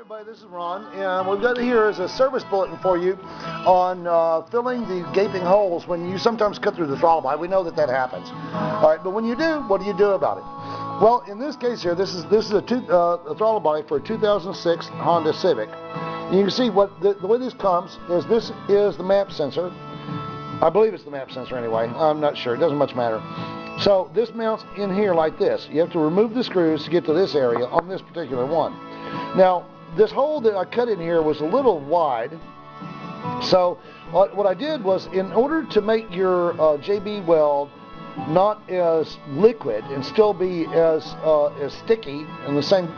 everybody, this is Ron, and what we've got here is a service bulletin for you on filling the gaping holes when you sometimes cut through the throttle body. We know that that happens. All right, but when you do, what do you do about it? Well, in this case here, this is a throttle body for a 2006 Honda Civic. And you can see what the way this comes is this is the map sensor. I believe it's the map sensor anyway. I'm not sure. It doesn't much matter. So this mounts in here like this. You have to remove the screws to get to this area on this particular one. Now, this hole that I cut in here was a little wide. So what I did was, in order to make your JB weld not as liquid and still be as sticky and the same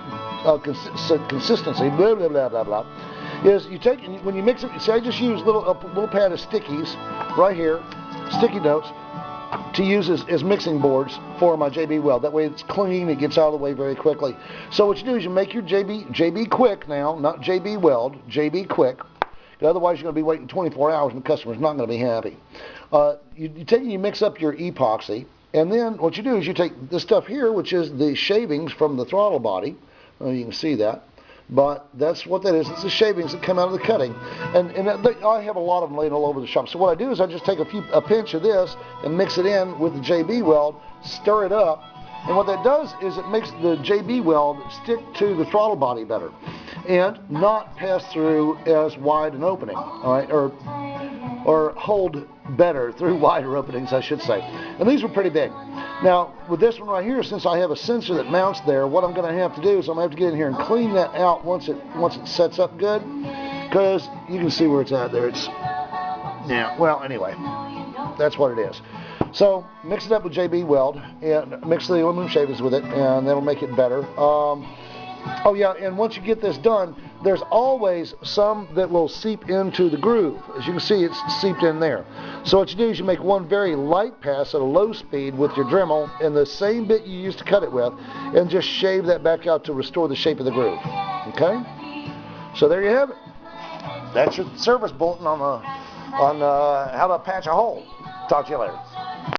consistency, blah blah blah blah blah, is you take, when you mix it. See, I just use a little pad of stickies right here, sticky notes, to use as mixing boards for my JB weld. That way it's clean, it gets out of the way very quickly. So what you do is you make your JB quick now, not JB weld, JB quick. Otherwise you're going to be waiting 24 hours and the customer's not going to be happy. You take and you mix up your epoxy, and then what you do is you take this stuff here, which is the shavings from the throttle body. You can see that. But that's what that is. It's the shavings that come out of the cutting, and I have a lot of them laid all over the shop. So what I do is I just take a pinch of this and mix it in with the JB weld, stir it up, and what that does is it makes the JB weld stick to the throttle body better, and not pass through as wide an opening, all right, or hold better through wider openings, I should say. And these were pretty big. Now, with this one right here, since I have a sensor that mounts there, what I'm going to have to do is I'm going to have to get in here and clean that out once it sets up good, because you can see where it's at there. It's, yeah, well, anyway, that's what it is. So, mix it up with JB weld, and mix the aluminum shavings with it, and that'll make it better. Oh yeah, and once you get this done, there's always some that will seep into the groove. As you can see, it's seeped in there. So what you do is you make one very light pass at a low speed with your Dremel in the same bit you used to cut it with, and just shave that back out to restore the shape of the groove. Okay? So there you have it. That's your service bulletin on how to patch a hole. Talk to you later.